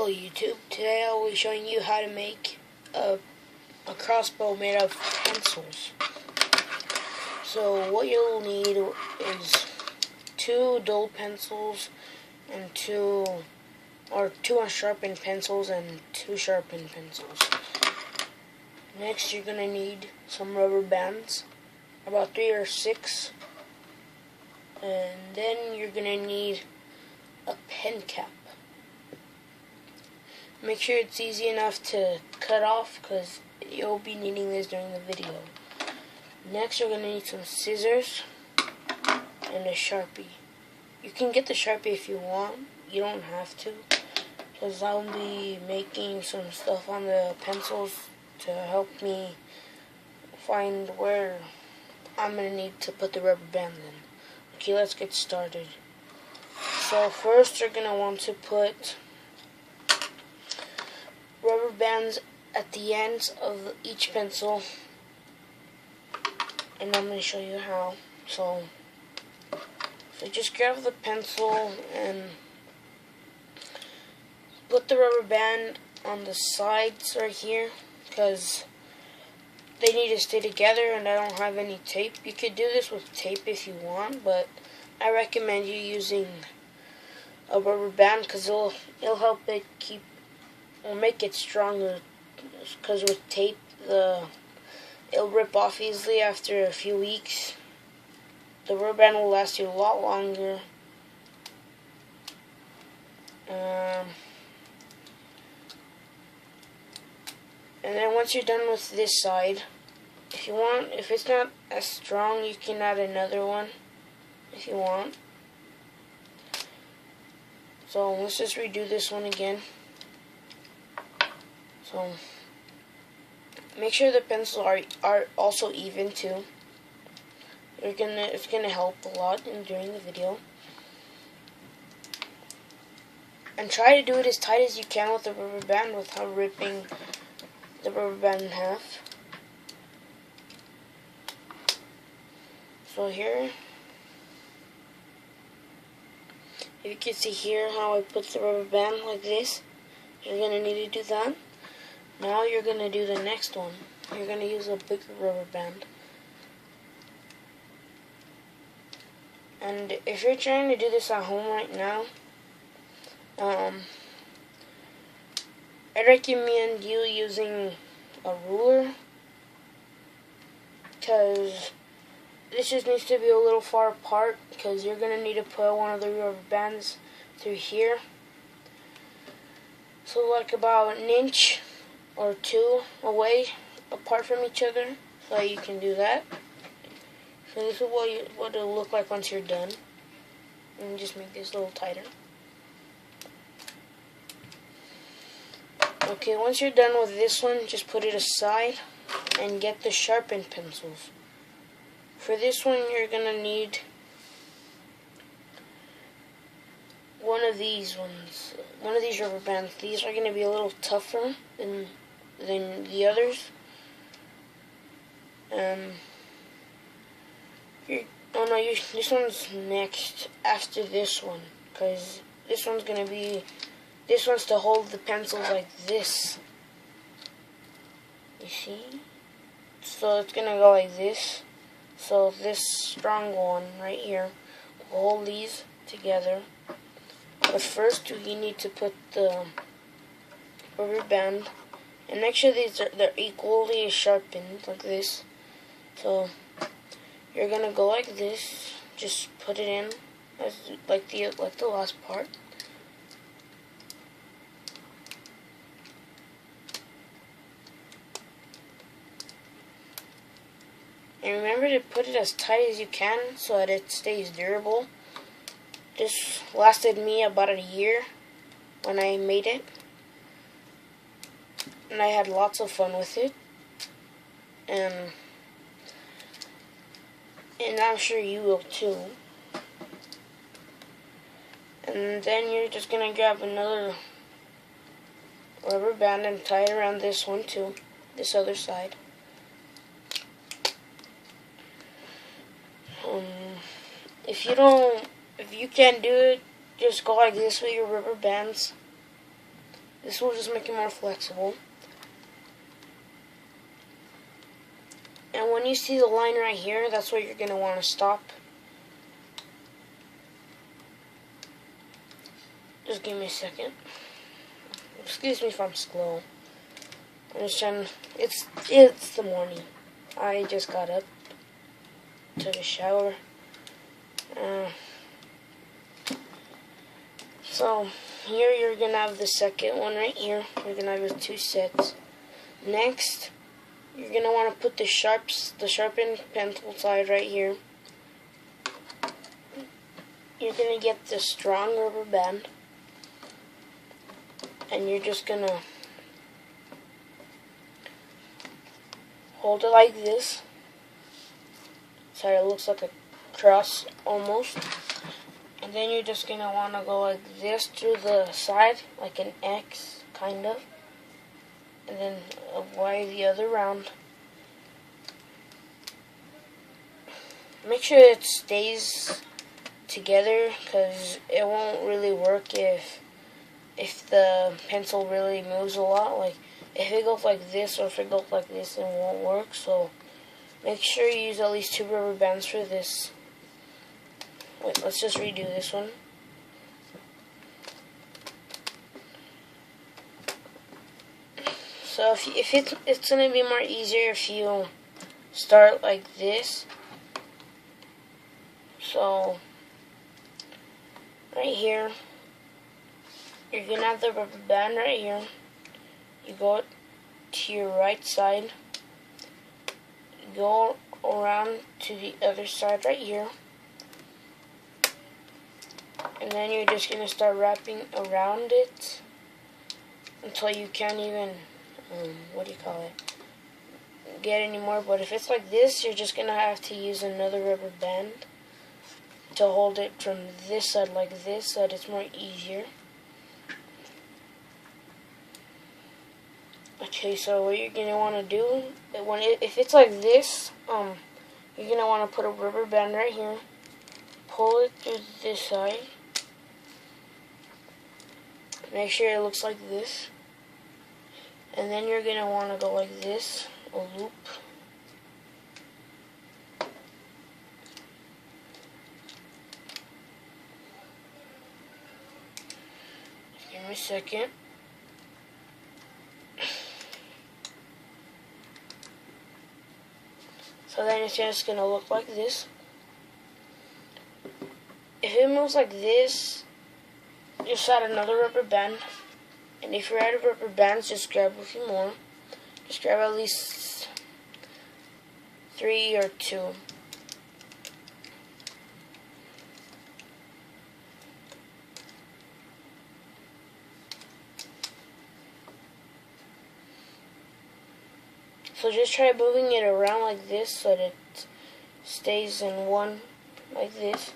Hello YouTube, today I'll be showing you how to make a crossbow made of pencils. So what you'll need is 2 dull pencils and two unsharpened pencils and 2 sharpened pencils. Next you're going to need some rubber bands, about 3 or 6, and then you're going to need a pen cap. Make sure it's easy enough to cut off because you'll be needing this during the video. Next you're going to need some scissors and a Sharpie. You can get the Sharpie if you want, you don't have to, because I'll be making some stuff on the pencils to help me find where I'm going to need to put the rubber band in. Okay, let's get started. So first you're going to want to put rubber bands at the ends of each pencil, and I'm going to show you how. So just grab the pencil and put the rubber band on the sides right here, because they need to stay together and I don't have any tape. You could do this with tape if you want, but I recommend you using a rubber band because it'll help it will make it stronger, because with tape it'll rip off easily after a few weeks. The rubber band will last you a lot longer. And then once you're done with this side, if it's not as strong, you can add another one if you want. So let's just redo this one again. So make sure the pencils are also even too. It's gonna help a lot during the video. And try to do it as tight as you can with the rubber band without ripping the rubber band in half. So here, if you can see here how I put the rubber band like this, you're gonna need to do that. Now you're going to do the next one. You're going to use a bigger rubber band. And if you're trying to do this at home right now, I recommend you using a ruler, because this just needs to be a little far apart, because you're going to need to put one of the rubber bands through here. So like about an inch or 2 away apart from each other, so you can do that. So this is what it'll look like once you're done. And just make this a little tighter. Okay, once you're done with this one, just put it aside and get the sharpened pencils. For this one, you're gonna need one of these rubber bands. These are gonna be a little tougher than the others. This one's next after this one, because this one's to hold the pencils like this. You see? So it's gonna go like this. So this strong one right here will hold these together. But first you need to put the rubber band, and make sure they're equally sharpened like this. So you're gonna go like this. Just put it in like the last part. And remember to put it as tight as you can so that it stays durable. This lasted me about a year when I made it, and I had lots of fun with it, and I'm sure you will too. And then you're just gonna grab another rubber band and tie it around this one too, this other side. If you can't do it, just go like this with your rubber bands. This will just make it more flexible. And when you see the line right here, that's where you're going to want to stop. Just give me a second. Excuse me if I'm slow. I'm just trying. It's the morning. I just got up, took a shower. So here you're gonna have the second one right here. You're gonna have your 2 sets. Next, you're gonna want to put the sharpened pencil side right here. You're gonna get the strong rubber band, and you're just gonna hold it like this. Sorry, it looks like a cross almost. And then you're just going to want to go like this to the side, like an X, kind of. And then Y the other round. Make sure it stays together, because it won't really work if the pencil really moves a lot. Like, if it goes like this or if it goes like this, it won't work. So, make sure you use at least 2 rubber bands for this. Wait, let's just redo this one. So if it's gonna be more easier if you start like this. So right here, you're gonna have the rubber band right here. You go to your right side. You go around to the other side right here. And then you're just going to start wrapping around it until you can't even, get any more. But if it's like this, you're just going to have to use another rubber band to hold it from this side like this, so that it's more easier. Okay, so what you're going to want to do, if it's like this, you're going to want to put a rubber band right here, pull it through this side. Make sure it looks like this. And then you're going to want to go like this, a loop. Give me a second. So then it's just going to look like this. If it moves like this, just add another rubber band. And if you're out of rubber bands, just grab a few more. Just grab at least 3 or 2. So just try moving it around like this so that it stays in one like this.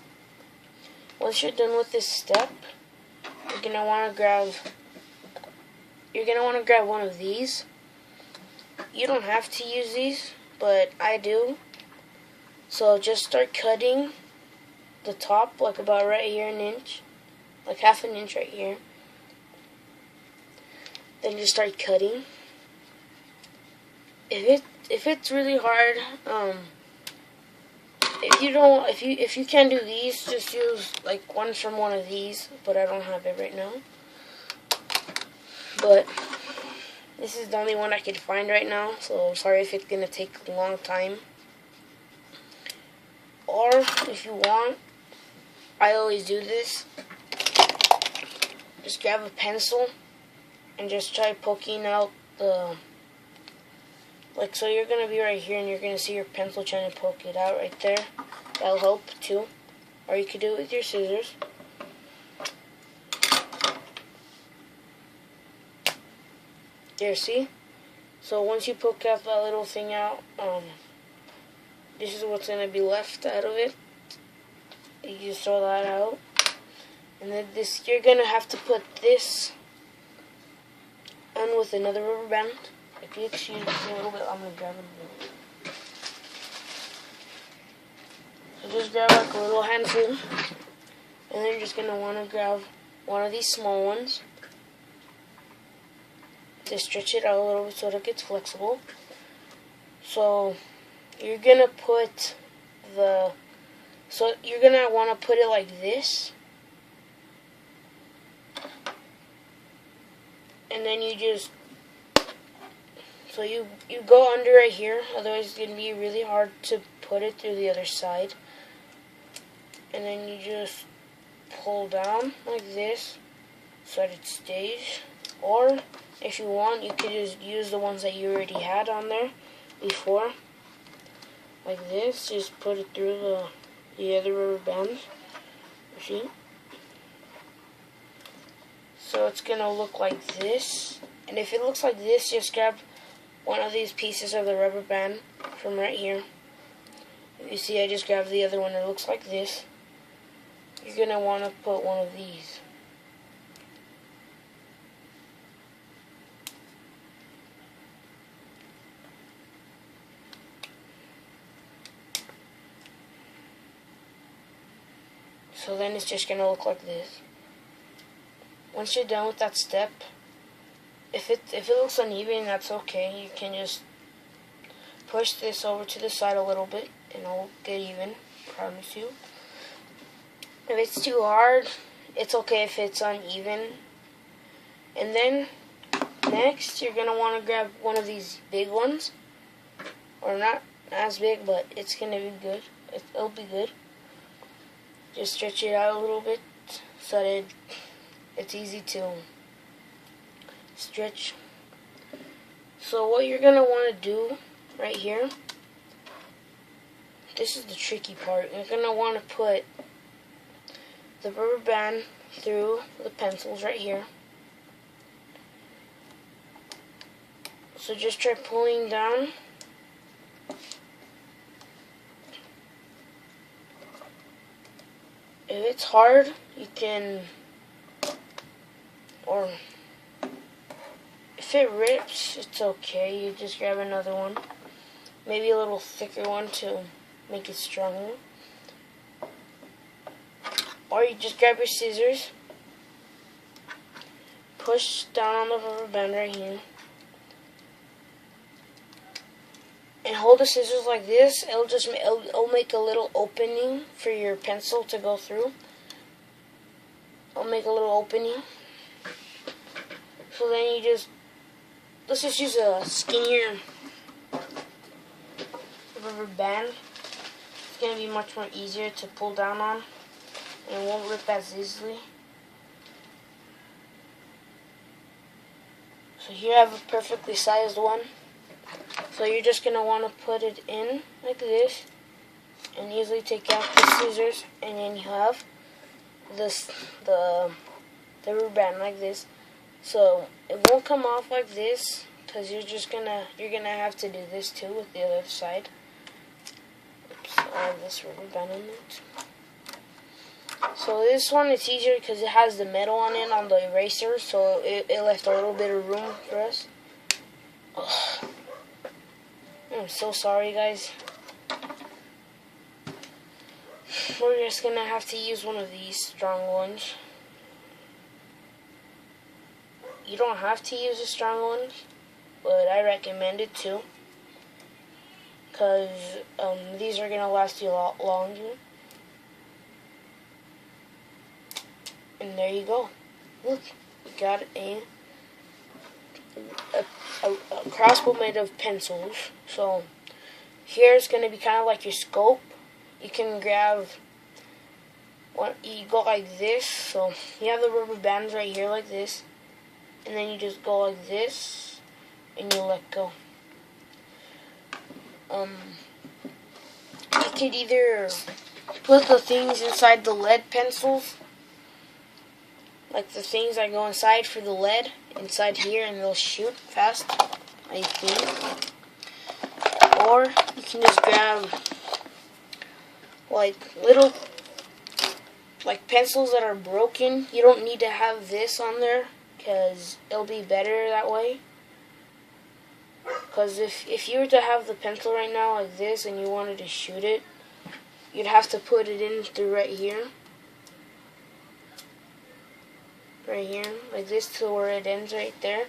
Once you're done with this step, you're gonna want to grab one of these. You don't have to use these, but I do. So just start cutting the top, like about right here, an inch, like half an inch right here. Then just start cutting. If it's really hard, if you can't do these, just use like one from one of these, but I don't have it right now. But this is the only one I could find right now, so sorry if it's gonna take a long time. Or if you want, I always do this. Just grab a pencil and just try poking out the, like, so you're gonna be right here and you're gonna see your pencil trying to poke it out right there. That'll help too. Or you could do it with your scissors. There, see? So once you poke out that little thing out, this is what's gonna be left out of it. You just throw that out. And then this, you're gonna have to put this on with another rubber band. If you excuse me a little bit, I'm gonna grab it. So just grab like a little handful, and then you're just gonna wanna grab one of these small ones. to stretch it out a little bit so it gets flexible. So you're gonna put you're gonna want to put it like this, and then you just you go under right here, otherwise it's gonna be really hard to put it through the other side. And then you just pull down like this so that it stays. Or if you want, you could just use the ones that you already had on there before, like this. Just put it through the other rubber bands. See? So it's gonna look like this. And if it looks like this, just grab one of these pieces of the rubber band from right here. You see, I just grabbed the other one. It looks like this. You're gonna want to put one of these. So then it's just gonna look like this. Once you're done with that step, if it looks uneven, that's okay. You can just push this over to the side a little bit and it'll get even, promise you. If it's too hard, it's okay if it's uneven. And then next you're gonna want to grab one of these big ones, or not as big, but it's gonna be good. It'll be good. Just stretch it out a little bit so that it's easy to stretch. So what you're gonna want to do right here, this is the tricky part. You're gonna want to put the rubber band through the pencils right here. So just try pulling down. If it's hard, you can, or if it rips, it's okay. You just grab another one, maybe a little thicker one to make it stronger. Or you just grab your scissors, push down on the rubber band right here, and hold the scissors like this. It'll make a little opening for your pencil to go through. It'll make a little opening. So then let's just use a skinnier rubber band. It's gonna be much more easier to pull down on, and it won't rip as easily. So here I have a perfectly sized one. So you're just going to want to put it in like this, and easily take out the scissors, and then you have the rubber band like this. So it won't come off like this, because you're gonna have to do this too with the other side. Oops, I have this rubber band in it. So this one, it's easier because it has the metal on it on the eraser, so it left a little bit of room for us. Ugh. I'm so sorry, guys. We're just gonna have to use one of these strong ones. You don't have to use the strong ones, but I recommend it too, because these are gonna last you a lot longer. And there you go. Look, we got a crossbow made of pencils. So here it's going to be kind of like your scope. You can grab one, you go like this. So you have the rubber bands right here like this, and then you just go like this and you let go. You could either put the things inside the lead pencils, like the things that go inside for the lead, inside here, and they'll shoot fast, I think. Or you can just grab like little pencils that are broken. You don't need to have this on there, because it'll be better that way. Because if you were to have the pencil right now like this and you wanted to shoot it, you'd have to put it in through right here, like this, to where it ends right there.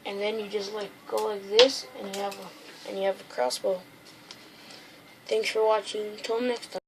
and then you just like go like this, and you have a crossbow. Thanks for watching. Till next time.